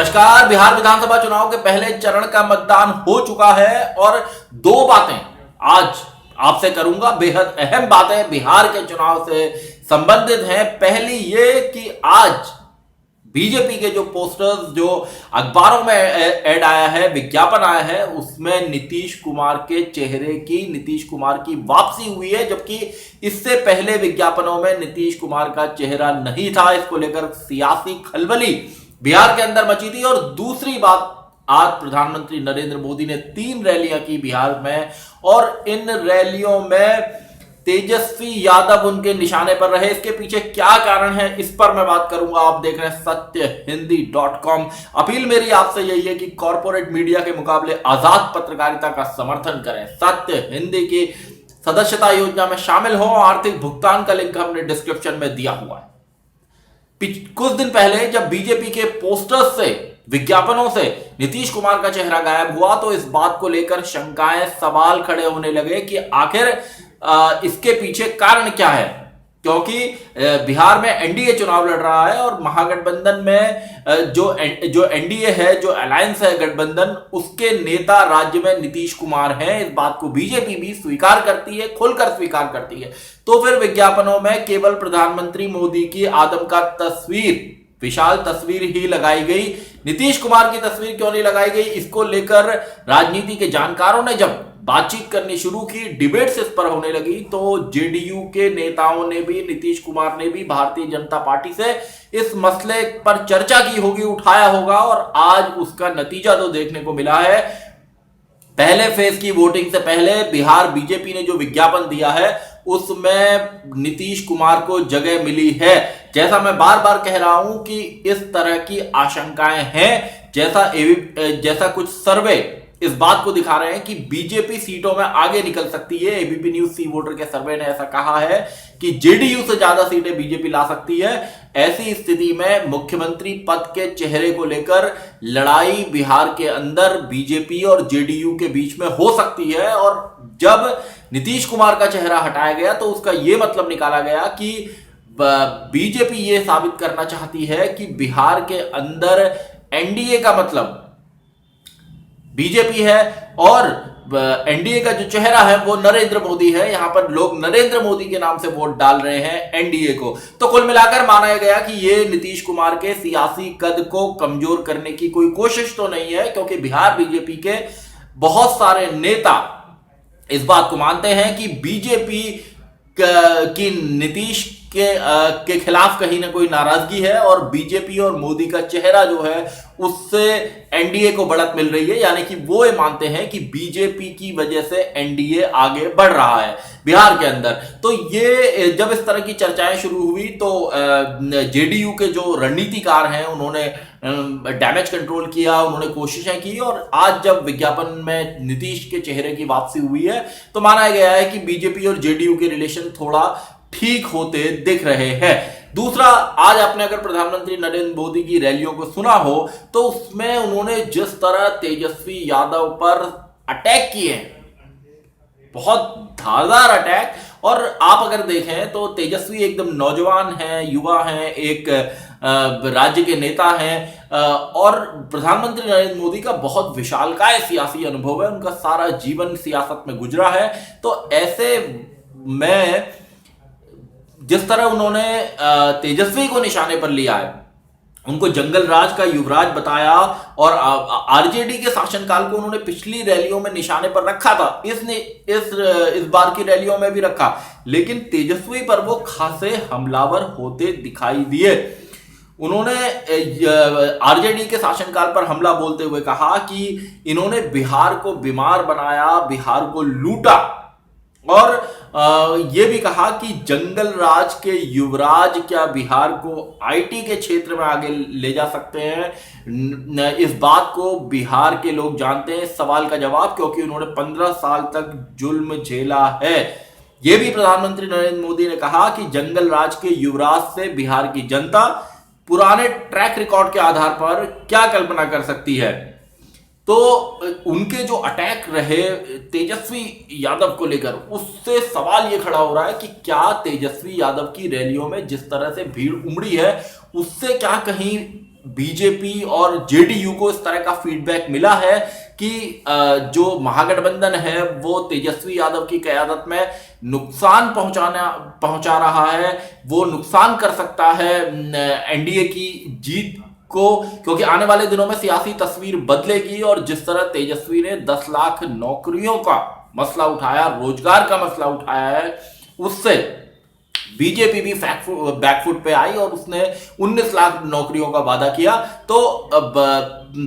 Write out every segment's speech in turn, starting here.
नमस्कार। बिहार विधानसभा चुनाव के पहले चरण का मतदान हो चुका है और दो बातें आज आपसे करूंगा। बेहद अहम बातें बिहार के चुनाव से संबंधित हैं। पहली ये कि आज बीजेपी के जो पोस्टर्स जो अखबारों में ऐड आया है, विज्ञापन आया है, उसमें नीतीश कुमार के चेहरे की, नीतीश कुमार की वापसी हुई है, जबकि इससे पहले विज्ञापनों में नीतीश कुमार का चेहरा नहीं था। इसको लेकर सियासी खलबली बिहार के अंदर मची थी। और दूसरी बात, आज प्रधानमंत्री नरेंद्र मोदी ने 3 रैलियां की बिहार में और इन रैलियों में तेजस्वी यादव उनके निशाने पर रहे। इसके पीछे क्या कारण है, इस पर मैं बात करूंगा। आप देख रहे हैं सत्यहिंदी.com। अपील मेरी आपसे यही है कि कॉर्पोरेट मीडिया के मुकाबले आजाद पत्रकारिता का समर्थन करें। सत्य हिंदी की सदस्यता योजना में शामिल हो। आर्थिक भुगतान का लिंक हमने डिस्क्रिप्शन में दिया हुआ है। कुछ दिन पहले जब बीजेपी के पोस्टर्स से, विज्ञापनों से नीतीश कुमार का चेहरा गायब हुआ तो इस बात को लेकर शंकाएं, सवाल खड़े होने लगे कि आखिर इसके पीछे कारण क्या है। क्योंकि बिहार में एनडीए चुनाव लड़ रहा है और महागठबंधन में जो एनडीए है, जो अलायंस है गठबंधन, उसके नेता राज्य में नीतीश कुमार हैं। इस बात को बीजेपी भी स्वीकार करती है, खुलकर स्वीकार करती है। तो फिर विज्ञापनों में केवल प्रधानमंत्री मोदी की आदमकद तस्वीर, विशाल तस्वीर ही लगाई गई, नीतीश कुमार की तस्वीर क्यों नहीं लगाई गई, इसको लेकर राजनीति के जानकारों ने जब बातचीत करनी शुरू की, डिबेट्स इस पर होने लगी, तो जेडीयू के नेताओं ने भी, नीतीश कुमार ने भी भारतीय जनता पार्टी से इस मसले पर चर्चा की होगी, उठाया होगा और आज उसका नतीजा तो देखने को मिला है। पहले फेज की वोटिंग से पहले बिहार बीजेपी ने जो विज्ञापन दिया है उसमें नीतीश कुमार को जगह मिली है। जैसा मैं बार बार कह रहा हूं कि इस तरह की आशंकाएं हैं, जैसा कुछ सर्वे इस बात को दिखा रहे हैं कि बीजेपी सीटों में आगे निकल सकती है। एबीपी न्यूज सी वोटर के सर्वे ने ऐसा कहा है कि जेडीयू से ज्यादा सीटें बीजेपी ला सकती है। ऐसी स्थिति में मुख्यमंत्री पद के चेहरे को लेकर लड़ाई बिहार के अंदर बीजेपी और जेडीयू के बीच में हो सकती है। और जब नीतीश कुमार का चेहरा हटाया गया तो उसका यह मतलब निकाला गया कि बीजेपी यह साबित करना चाहती है कि बिहार के अंदर एनडीए का मतलब बीजेपी है और एनडीए का जो चेहरा है वो नरेंद्र मोदी है। यहां पर लोग नरेंद्र मोदी के नाम से वोट डाल रहे हैं एनडीए को। तो कुल मिलाकर माना गया कि ये नीतीश कुमार के सियासी कद को कमजोर करने की कोई कोशिश तो नहीं है, क्योंकि बिहार बीजेपी के बहुत सारे नेता इस बात को मानते हैं कि बीजेपी की नीतीश के खिलाफ कहीं ना कोई नाराजगी है और बीजेपी और मोदी का चेहरा जो है उससे एनडीए को बढ़त मिल रही है। यानी कि वो ये मानते हैं कि बीजेपी की वजह से एनडीए आगे बढ़ रहा है बिहार के अंदर। तो ये जब इस तरह की चर्चाएं शुरू हुई तो जेडीयू के जो रणनीतिकार हैं उन्होंने डैमेज कंट्रोल किया, उन्होंने कोशिशें की और आज जब विज्ञापन में नीतीश के चेहरे की वापसी हुई है तो माना गया है कि बीजेपी और जेडीयू के रिलेशन थोड़ा ठीक होते दिख रहे हैं। दूसरा, आज आपने अगर प्रधानमंत्री नरेंद्र मोदी की रैलियों को सुना हो तो उसमें उन्होंने जिस तरह तेजस्वी यादव पर अटैक किए, बहुत धारदार अटैक। और आप अगर देखें तो तेजस्वी एकदम नौजवान हैं, युवा हैं, एक राज्य के नेता हैं और प्रधानमंत्री नरेंद्र मोदी का बहुत विशालकाय सियासी अनुभव है, उनका सारा जीवन सियासत में गुजरा है। तो ऐसे में जिस तरह उन्होंने तेजस्वी को निशाने पर लिया है, उनको जंगल राज का युवराज बताया और आरजेडी के शासनकाल को उन्होंने पिछली रैलियों में निशाने पर रखा था, इस बार की रैलियों में भी रखा, लेकिन तेजस्वी पर वो खासे हमलावर होते दिखाई दिए। उन्होंने आरजेडी के शासनकाल पर हमला बोलते हुए कहा कि इन्होंने बिहार को बीमार बनाया, बिहार को लूटा और यह भी कहा कि जंगल राज के युवराज क्या बिहार को आईटी के क्षेत्र में आगे ले जा सकते हैं। इस बात को बिहार के लोग जानते हैं सवाल का जवाब, क्योंकि उन्होंने 15 साल तक जुल्म झेला है। यह भी प्रधानमंत्री नरेंद्र मोदी ने कहा कि जंगल राज के युवराज से बिहार की जनता पुराने ट्रैक रिकॉर्ड के आधार पर क्या कल्पना कर सकती है। तो उनके जो अटैक रहे तेजस्वी यादव को लेकर, उससे सवाल ये खड़ा हो रहा है कि क्या तेजस्वी यादव की रैलियों में जिस तरह से भीड़ उमड़ी है उससे क्या कहीं बीजेपी और जेडीयू को इस तरह का फीडबैक मिला है कि जो महागठबंधन है वो तेजस्वी यादव की क़यादत में नुकसान पहुंचा रहा है, वो नुकसान कर सकता है एनडीए की जीत को, क्योंकि आने वाले दिनों में सियासी तस्वीर बदलेगी। और जिस तरह तेजस्वी ने 10 लाख नौकरियों का मसला उठाया, रोजगार का मसला उठाया है, उससे बीजेपी भी बैकफुट पे आई और उसने 19 लाख नौकरियों का वादा किया। तो अब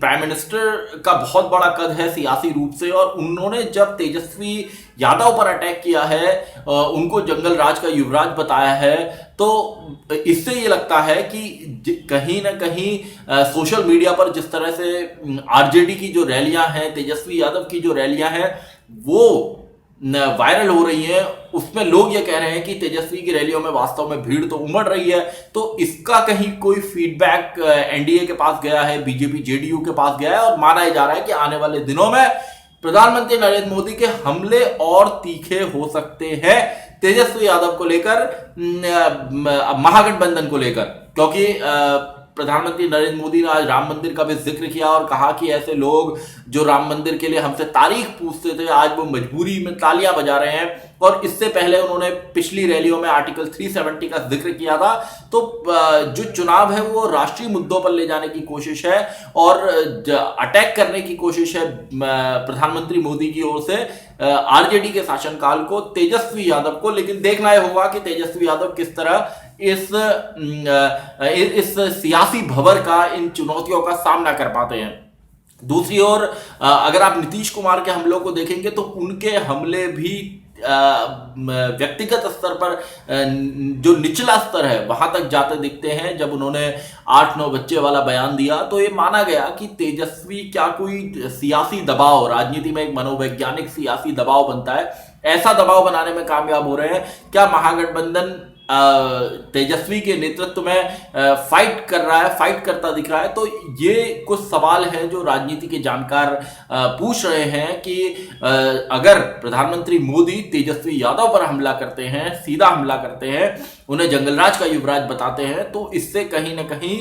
प्राइम मिनिस्टर का बहुत बड़ा कद है सियासी रूप से, और उन्होंने जब तेजस्वी यादव पर अटैक किया है, उनको जंगल राज का युवराज बताया है, तो इससे ये लगता है कि कहीं ना कहीं सोशल मीडिया पर जिस तरह से आरजेडी की जो रैलियां हैं, तेजस्वी यादव की जो रैलियां हैं वो वायरल हो रही है, उसमें लोग ये कह रहे हैं कि तेजस्वी की रैलियों में वास्तव में भीड़ तो उमड़ रही है। तो इसका कहीं कोई फीडबैक एनडीए के पास गया है, बीजेपी जेडीयू के पास गया है, और माना जा रहा है कि आने वाले दिनों में प्रधानमंत्री नरेंद्र मोदी के हमले और तीखे हो सकते हैं तेजस्वी यादव को लेकर, महागठबंधन को लेकर। क्योंकि प्रधानमंत्री नरेंद्र मोदी ने आज राम मंदिर का भी जिक्र किया और कहा कि ऐसे लोग जो राम मंदिर के लिए हमसे तारीख पूछते थे, आज वो मजबूरी में तालियां बजा रहे हैं। और इससे पहले उन्होंने पिछली रैलियों में आर्टिकल 370 का जिक्र किया था। तो जो चुनाव है वो राष्ट्रीय मुद्दों पर ले जाने की कोशिश है और अटैक करने की कोशिश है प्रधानमंत्री मोदी की ओर से आरजेडी के शासनकाल को, तेजस्वी यादव को। लेकिन देखना यह होगा कि तेजस्वी यादव किस तरह इस सियासी भंवर का, इन चुनौतियों का सामना कर पाते हैं। दूसरी ओर अगर आप नीतीश कुमार के हमलों को देखेंगे तो उनके हमले भी व्यक्तिगत स्तर पर जो निचला स्तर है वहां तक जाते दिखते हैं। जब उन्होंने 8-9 बच्चे वाला बयान दिया तो ये माना गया कि तेजस्वी क्या कोई सियासी दबाव, राजनीति में एक मनोवैज्ञानिक सियासी दबाव बनता है, ऐसा दबाव बनाने में कामयाब हो रहे हैं। क्या महागठबंधन तेजस्वी के नेतृत्व में फाइट कर रहा है, फाइट करता दिख रहा है? तो ये कुछ सवाल हैं जो राजनीति के जानकार पूछ रहे हैं कि अगर प्रधानमंत्री मोदी तेजस्वी यादव पर हमला करते हैं, सीधा हमला करते हैं, उन्हें जंगलराज का युवराज बताते हैं, तो इससे कहीं ना कहीं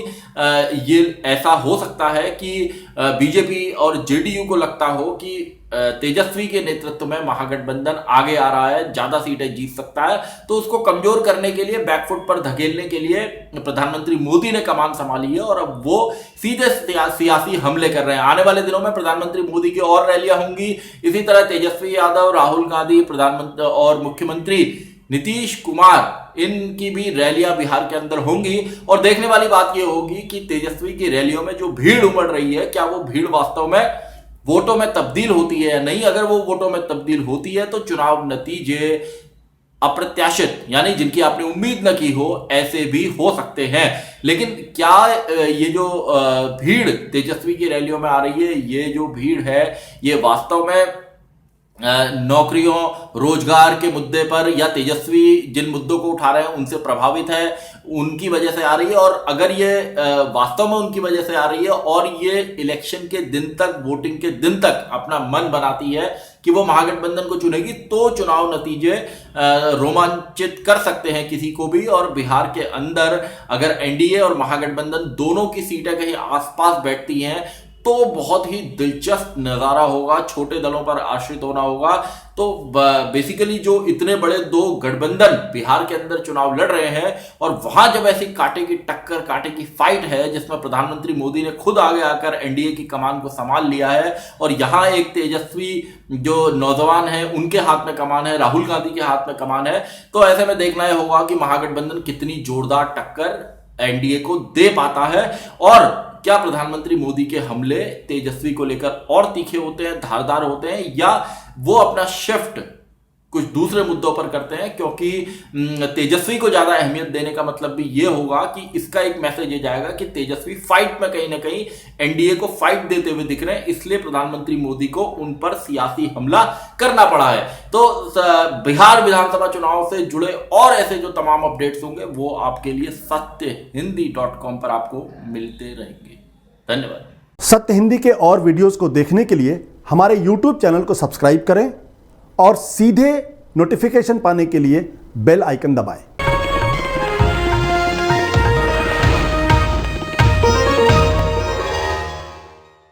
ये ऐसा हो सकता है कि बीजेपी और जेडीयू को लगता हो कि तेजस्वी के नेतृत्व में महागठबंधन आगे आ रहा है, ज्यादा सीटें जीत सकता है। तो उसको कमजोर करने के लिए, बैकफुट पर धकेलने के लिए प्रधानमंत्री मोदी ने कमान संभाली है और अब वो सीधे सियासी हमले कर रहे हैं। आने वाले दिनों में प्रधानमंत्री मोदी की और रैलियां होंगी। इसी तरह तेजस्वी यादव, राहुल गांधी, प्रधानमंत्री और मुख्यमंत्री नीतीश कुमार, इनकी भी रैलियां बिहार के अंदर होंगी। और देखने वाली बात यह होगी कि तेजस्वी की रैलियों में जो भीड़ उमड़ रही है, क्या वो भीड़ वास्तव में वोटों में तब्दील होती है या नहीं। अगर वो वोटों में तब्दील होती है तो चुनाव नतीजे अप्रत्याशित, यानी जिनकी आपने उम्मीद न की हो, ऐसे भी हो सकते हैं। लेकिन क्या ये जो भीड़ तेजस्वी की रैलियों में आ रही है, ये जो भीड़ है, ये वास्तव में नौकरियों, रोजगार के मुद्दे पर या तेजस्वी जिन मुद्दों को उठा रहे हैं उनसे प्रभावित है, उनकी वजह से आ रही है? और अगर ये वास्तव में उनकी वजह से आ रही है और ये इलेक्शन के दिन तक, वोटिंग के दिन तक अपना मन बनाती है कि वो महागठबंधन को चुनेगी, तो चुनाव नतीजे रोमांचित कर सकते हैं किसी को भी। और बिहार के अंदर अगर एनडीए और महागठबंधन दोनों की सीटें कहीं आसपास बैठती हैं तो बहुत ही दिलचस्प नजारा होगा, छोटे दलों पर आश्रित होना होगा। तो बेसिकली जो इतने बड़े दो गठबंधन बिहार के अंदर चुनाव लड़ रहे हैं और वहां जब ऐसी कांटे की टक्कर, कांटे की फाइट है जिसमें प्रधानमंत्री मोदी ने खुद आगे आकर एनडीए की कमान को संभाल लिया है और यहां एक तेजस्वी जो नौजवान है उनके हाथ में कमान है, राहुल गांधी के हाथ में कमान है, तो ऐसे में देखना यह होगा कि महागठबंधन कितनी जोरदार टक्कर एनडीए को दे पाता है। और क्या प्रधानमंत्री मोदी के हमले तेजस्वी को लेकर और तीखे होते हैं, धारदार होते हैं, या वो अपना शिफ्ट कुछ दूसरे मुद्दों पर करते हैं? क्योंकि तेजस्वी को ज्यादा अहमियत देने का मतलब भी ये होगा कि इसका एक मैसेज ये जाएगा कि तेजस्वी फाइट में कहीं ना कहीं एनडीए को फाइट देते हुए दिख रहे हैं, इसलिए प्रधानमंत्री मोदी को उन पर सियासी हमला करना पड़ा है। तो बिहार विधानसभा चुनाव से जुड़े और ऐसे जो तमाम अपडेट्स होंगे वो आपके लिए सत्यहिंदी.com पर आपको मिलते रहेंगे। धन्यवाद। सत्य हिंदी के और वीडियोस को देखने के लिए हमारे YouTube चैनल को सब्सक्राइब करें और सीधे नोटिफिकेशन पाने के लिए बेल आइकन दबाएं।